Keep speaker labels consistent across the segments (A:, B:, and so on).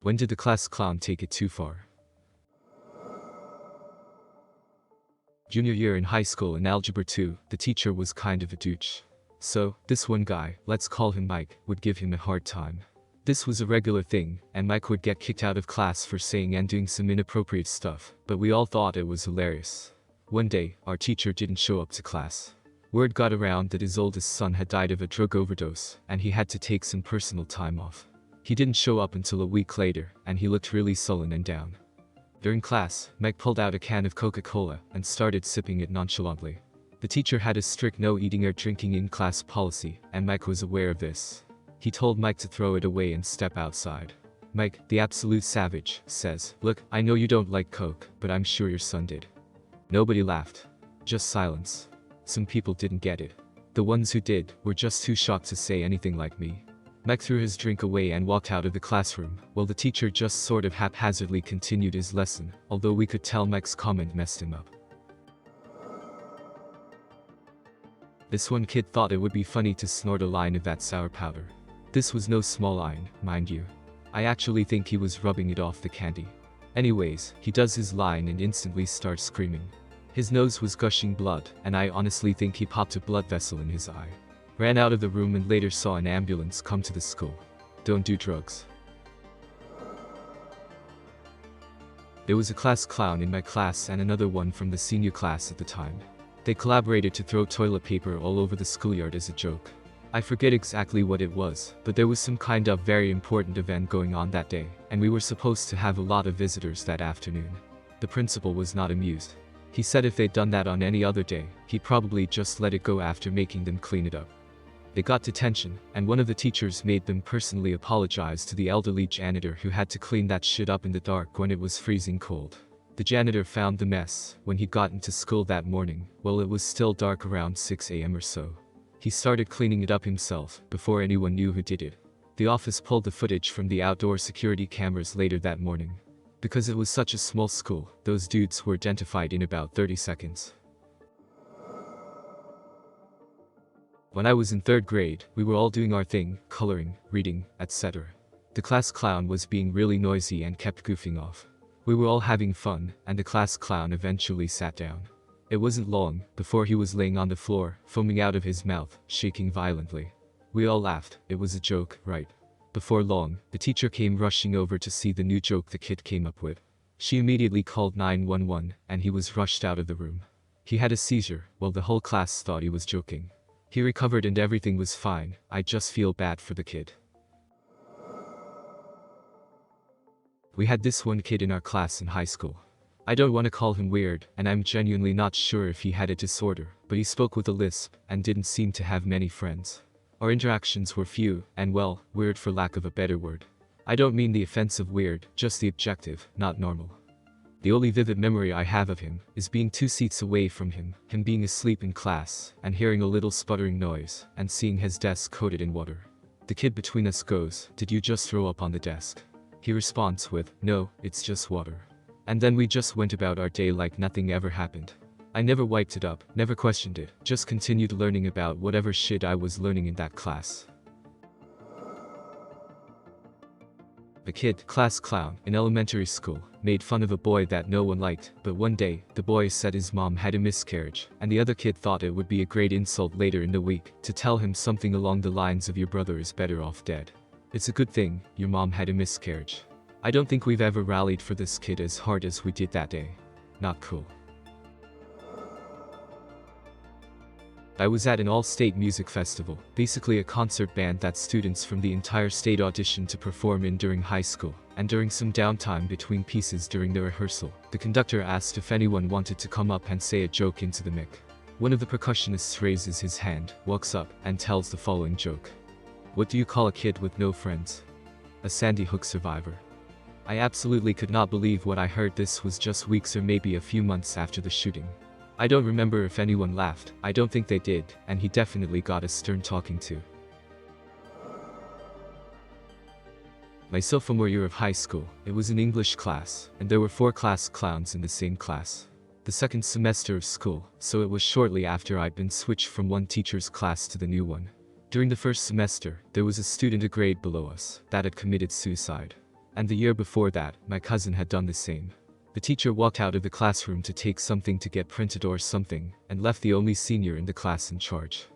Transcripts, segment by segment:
A: When did the class clown take it too far? Junior year in high school in Algebra 2, the teacher was kind of a douche. So, this one guy, let's call him Mike, would give him a hard time. This was a regular thing, and Mike would get kicked out of class for saying and doing some inappropriate stuff, but we all thought it was hilarious. One day, our teacher didn't show up to class. Word got around that his oldest son had died of a drug overdose, and he had to take some personal time off. He didn't show up until a week later, and he looked really sullen and down. During class, Mike pulled out a can of Coca-Cola and started sipping it nonchalantly. The teacher had a strict no eating or drinking in class policy, and Mike was aware of this. He told Mike to throw it away and step outside. Mike, the absolute savage, says, "Look, I know you don't like Coke, but I'm sure your son did." Nobody laughed. Just silence. Some people didn't get it. The ones who did were just too shocked to say anything like me. Mike threw his drink away and walked out of the classroom, while the teacher just sort of haphazardly continued his lesson, although we could tell Mike's comment messed him up. This one kid thought it would be funny to snort a line of that sour powder. This was no small line, mind you. I actually think he was rubbing it off the candy. Anyways, he does his line and instantly starts screaming. His nose was gushing blood, and I honestly think he popped a blood vessel in his eye. Ran out of the room and later saw an ambulance come to the school. Don't do drugs. There was a class clown in my class and another one from the senior class at the time. They collaborated to throw toilet paper all over the schoolyard as a joke. I forget exactly what it was, but there was some kind of very important event going on that day, and we were supposed to have a lot of visitors that afternoon. The principal was not amused. He said if they'd done that on any other day, he'd probably just let it go after making them clean it up. They got detention, and one of the teachers made them personally apologize to the elderly janitor who had to clean that shit up in the dark when it was freezing cold. The janitor found the mess when he got into school that morning, while it was still dark around 6 a.m. or so. He started cleaning it up himself, before anyone knew who did it. The office pulled the footage from the outdoor security cameras later that morning. Because it was such a small school, those dudes were identified in about 30 seconds. When I was in 3rd grade, we were all doing our thing, coloring, reading, etc. The class clown was being really noisy and kept goofing off. We were all having fun, and the class clown eventually sat down. It wasn't long before he was laying on the floor, foaming out of his mouth, shaking violently. We all laughed. It was a joke, right? Before long, the teacher came rushing over to see the new joke the kid came up with. She immediately called 911, and he was rushed out of the room. He had a seizure, while the whole class thought he was joking. He recovered and everything was fine. I just feel bad for the kid. We had this one kid in our class in high school. I don't want to call him weird, and I'm genuinely not sure if he had a disorder, but he spoke with a lisp, and didn't seem to have many friends. Our interactions were few, and well, weird for lack of a better word. I don't mean the offensive weird, just the objective, not normal. The only vivid memory I have of him is being 2 seats away from him being asleep in class, and hearing a little sputtering noise, and seeing his desk coated in water. The kid between us goes, "Did you just throw up on the desk?" He responds with, "No, it's just water." And then we just went about our day like nothing ever happened. I never wiped it up, never questioned it, just continued learning about whatever shit I was learning in that class. A kid, class clown, in elementary school, made fun of a boy that no one liked, but one day, the boy said his mom had a miscarriage, and the other kid thought it would be a great insult later in the week to tell him something along the lines of "Your brother is better off dead. It's a good thing your mom had a miscarriage." I don't think we've ever rallied for this kid as hard as we did that day. Not cool. I was at an all-state music festival, basically a concert band that students from the entire state auditioned to perform in during high school, and during some downtime between pieces during the rehearsal, the conductor asked if anyone wanted to come up and say a joke into the mic. One of the percussionists raises his hand, walks up, and tells the following joke. "What do you call a kid with no friends?" A Sandy Hook survivor. I absolutely could not believe what I heard. This was just weeks or maybe a few months after the shooting. I don't remember if anyone laughed, I don't think they did, and he definitely got a stern talking to. My sophomore year of high school, it was an English class, and there were 4 class clowns in the same class. The second semester of school, so it was shortly after I'd been switched from one teacher's class to the new one. During the first semester, there was a student a grade below us that had committed suicide. And the year before that, my cousin had done the same. The teacher walked out of the classroom to take something to get printed or something, and left the only senior in the class in charge.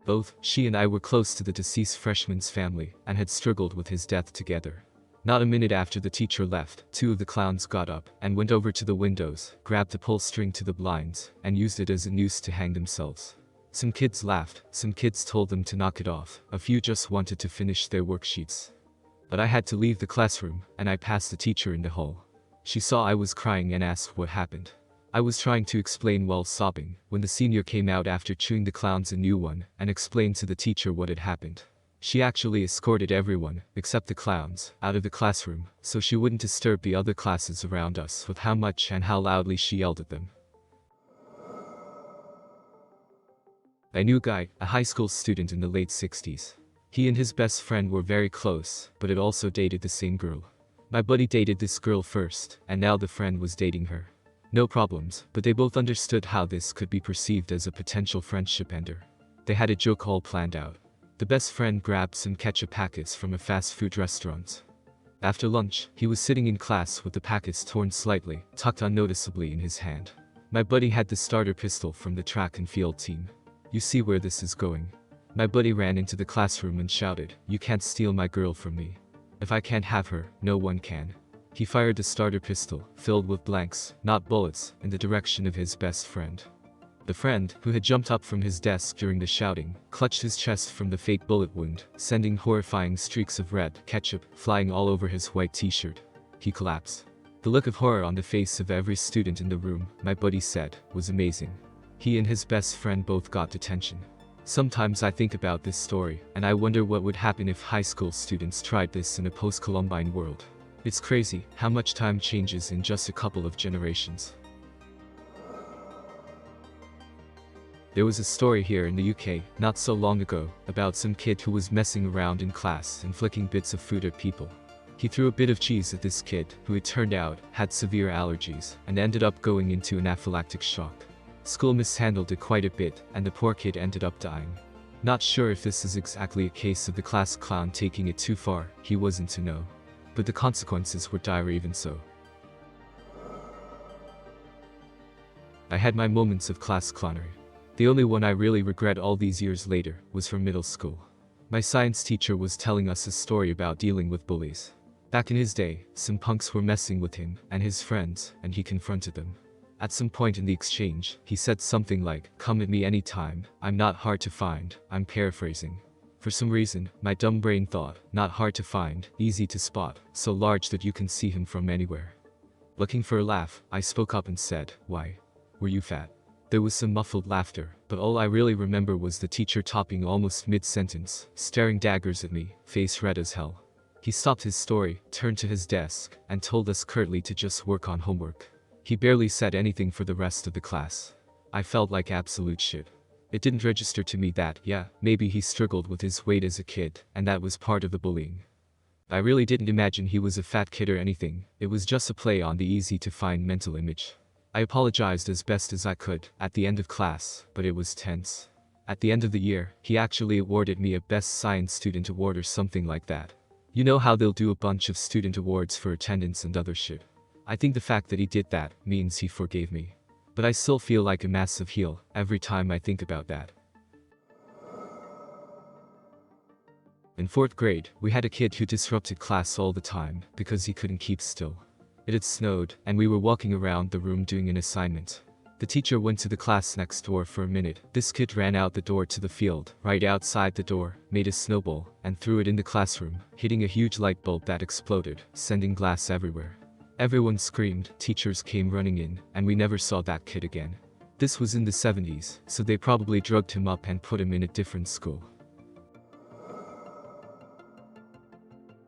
A: Both she and I were close to the deceased freshman's family and had struggled with his death together. Not a minute after the teacher left, two of the clowns got up and went over to the windows, grabbed the pull string to the blinds, and used it as a noose to hang themselves. Some kids laughed, some kids told them to knock it off, a few just wanted to finish their worksheets. But I had to leave the classroom, and I passed the teacher in the hall. She saw I was crying and asked what happened. I was trying to explain while sobbing, when the senior came out after chewing the clowns a new one, and explained to the teacher what had happened. She actually escorted everyone, except the clowns, out of the classroom, so she wouldn't disturb the other classes around us with how much and how loudly she yelled at them. I knew a guy, a high school student in the late 60s. He and his best friend were very close, but had also dated the same girl. My buddy dated this girl first, and now the friend was dating her. No problems, but they both understood how this could be perceived as a potential friendship ender. They had a joke all planned out. The best friend grabbed some ketchup packets from a fast food restaurant. After lunch, he was sitting in class with the packets torn slightly, tucked unnoticeably in his hand. My buddy had the starter pistol from the track and field team. You see where this is going. My buddy ran into the classroom and shouted, "You can't steal my girl from me. If I can't have her, no one can." He fired the starter pistol, filled with blanks, not bullets, in the direction of his best friend. The friend, who had jumped up from his desk during the shouting, clutched his chest from the fake bullet wound, sending horrifying streaks of red ketchup flying all over his white t-shirt. He collapsed. The look of horror on the face of every student in the room, my buddy said, was amazing. He and his best friend both got detention. Sometimes I think about this story, and I wonder what would happen if high school students tried this in a post-Columbine world. It's crazy how much time changes in just a couple of generations. There was a story here in the UK, not so long ago, about some kid who was messing around in class and flicking bits of food at people. He threw a bit of cheese at this kid, who it turned out, had severe allergies, and ended up going into anaphylactic shock. School mishandled it quite a bit, and the poor kid ended up dying. Not sure if this is exactly a case of the class clown taking it too far, he wasn't to know. But the consequences were dire even so. I had my moments of class clownery. The only one I really regret all these years later was from middle school. My science teacher was telling us a story about dealing with bullies. Back in his day, some punks were messing with him and his friends, and he confronted them. At some point in the exchange, he said something like, "Come at me anytime, I'm not hard to find." I'm paraphrasing. For some reason, my dumb brain thought, not hard to find, easy to spot, so large that you can see him from anywhere. Looking for a laugh, I spoke up and said, "Why? Were you fat?" There was some muffled laughter, but all I really remember was the teacher topping almost mid-sentence, staring daggers at me, face red as hell. He stopped his story, turned to his desk, and told us curtly to just work on homework. He barely said anything for the rest of the class. I felt like absolute shit. It didn't register to me that, yeah, maybe he struggled with his weight as a kid, and that was part of the bullying. I really didn't imagine he was a fat kid or anything, it was just a play on the easy-to-find mental image. I apologized as best as I could at the end of class, but it was tense. At the end of the year, he actually awarded me a Best Science Student Award or something like that. You know how they'll do a bunch of student awards for attendance and other shit. I think the fact that he did that means he forgave me. But I still feel like a massive heel every time I think about that. In 4th grade, we had a kid who disrupted class all the time because he couldn't keep still. It had snowed, and we were walking around the room doing an assignment. The teacher went to the class next door for a minute. This kid ran out the door to the field, right outside the door, made a snowball, and threw it in the classroom, hitting a huge light bulb that exploded, sending glass everywhere. Everyone screamed, teachers came running in, and we never saw that kid again. This was in the 70s, so they probably drugged him up and put him in a different school.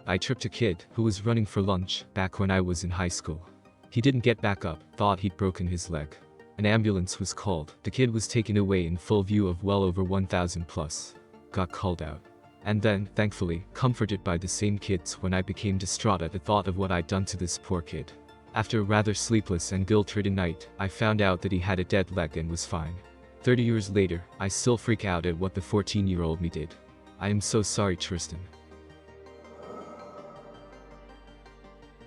A: I tripped a kid who was running for lunch back when I was in high school. He didn't get back up, thought he'd broken his leg. An ambulance was called. The kid was taken away in full view of well over 1,000 plus. Got called out. And then, thankfully, comforted by the same kids when I became distraught at the thought of what I'd done to this poor kid. After a rather sleepless and guilt-ridden night, I found out that he had a dead leg and was fine. 30 years later, I still freak out at what the 14-year-old me did. I am so sorry, Tristan.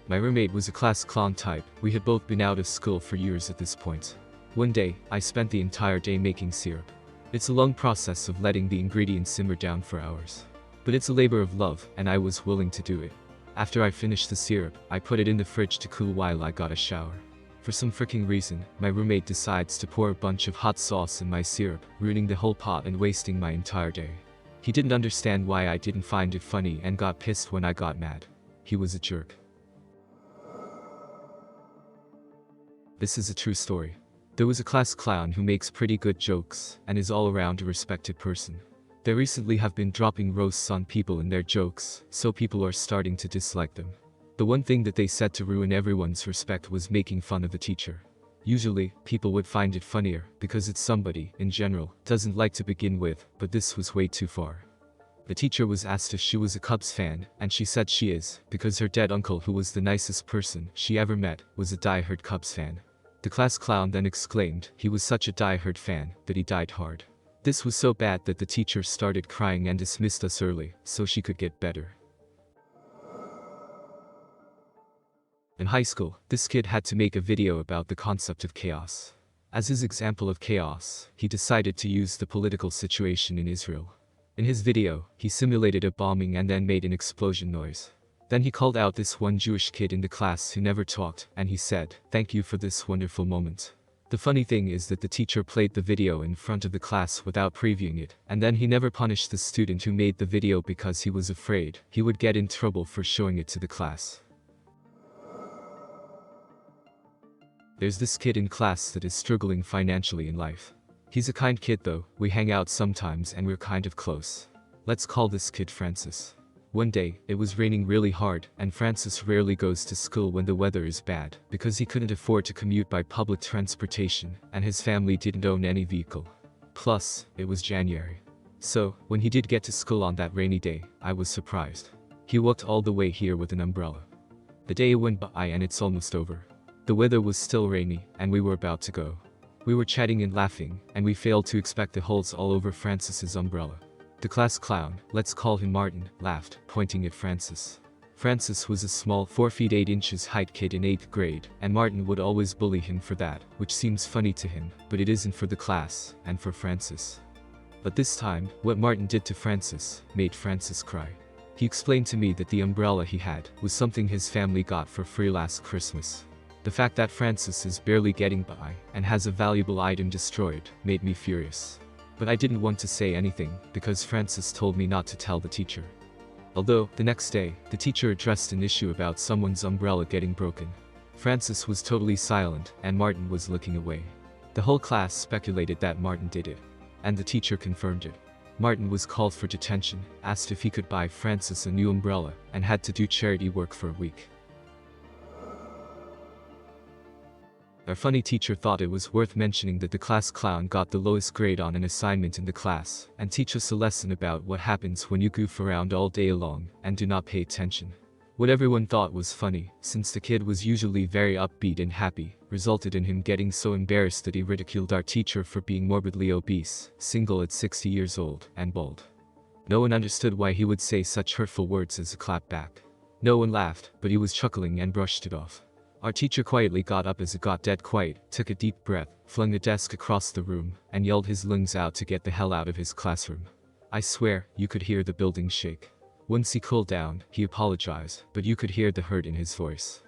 A: My roommate was a class clown type. We had both been out of school for years at this point. One day, I spent the entire day making syrup. It's a long process of letting the ingredients simmer down for hours. But it's a labor of love, and I was willing to do it. After I finished the syrup, I put it in the fridge to cool while I got a shower. For some freaking reason, my roommate decides to pour a bunch of hot sauce in my syrup, ruining the whole pot and wasting my entire day. He didn't understand why I didn't find it funny and got pissed when I got mad. He was a jerk. This is a true story. There was a class clown who makes pretty good jokes and is all around a respected person. They recently have been dropping roasts on people in their jokes, so people are starting to dislike them. The one thing that they said to ruin everyone's respect was making fun of the teacher. Usually, people would find it funnier because it's somebody, in general, doesn't like to begin with, but this was way too far. The teacher was asked if she was a Cubs fan, and she said she is, because her dead uncle, who was the nicest person she ever met, was a die-hard Cubs fan. The class clown then exclaimed he was such a die-hard fan that he died hard. This was so bad that the teacher started crying and dismissed us early, so she could get better. In high school, this kid had to make a video about the concept of chaos. As his example of chaos, he decided to use the political situation in Israel. In his video, he simulated a bombing and then made an explosion noise. Then he called out this one Jewish kid in the class who never talked, and he said, "Thank you for this wonderful moment." The funny thing is that the teacher played the video in front of the class without previewing it, and then he never punished the student who made the video because he was afraid he would get in trouble for showing it to the class. There's this kid in class that is struggling financially in life. He's a kind kid though, we hang out sometimes and we're kind of close. Let's call this kid Francis. One day, it was raining really hard, and Francis rarely goes to school when the weather is bad, because he couldn't afford to commute by public transportation, and his family didn't own any vehicle. Plus, it was January. So, when he did get to school on that rainy day, I was surprised. He walked all the way here with an umbrella. The day went by and it's almost over. The weather was still rainy, and we were about to go. We were chatting and laughing, and we failed to expect the holes all over Francis's umbrella. The class clown, let's call him Martin, laughed, pointing at Francis. Francis was a small 4 feet 8 inches height kid in 8th grade, and Martin would always bully him for that, which seems funny to him, but it isn't for the class, and for Francis. But this time, what Martin did to Francis made Francis cry. He explained to me that the umbrella he had was something his family got for free last Christmas. The fact that Francis is barely getting by and has a valuable item destroyed made me furious. But I didn't want to say anything because Francis told me not to tell the teacher. Although, the next day, the teacher addressed an issue about someone's umbrella getting broken. Francis was totally silent and Martin was looking away. The whole class speculated that Martin did it. And the teacher confirmed it. Martin was called for detention, asked if he could buy Francis a new umbrella, and had to do charity work for a week. Our funny teacher thought it was worth mentioning that the class clown got the lowest grade on an assignment in the class, and teach us a lesson about what happens when you goof around all day long and do not pay attention. What everyone thought was funny, since the kid was usually very upbeat and happy, resulted in him getting so embarrassed that he ridiculed our teacher for being morbidly obese, single at 60 years old, and bald. No one understood why he would say such hurtful words as a clap back. No one laughed, but he was chuckling and brushed it off. Our teacher quietly got up as it got dead quiet, took a deep breath, flung the desk across the room, and yelled his lungs out to get the hell out of his classroom. I swear, you could hear the building shake. Once he cooled down, he apologized, but you could hear the hurt in his voice.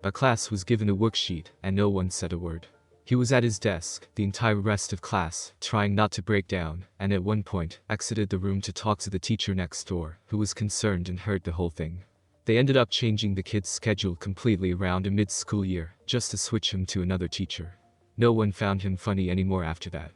A: Our class was given a worksheet, and no one said a word. He was at his desk, the entire rest of class, trying not to break down, and at one point, exited the room to talk to the teacher next door, who was concerned and heard the whole thing. They ended up changing the kid's schedule completely around a mid-school year, just to switch him to another teacher. No one found him funny anymore after that.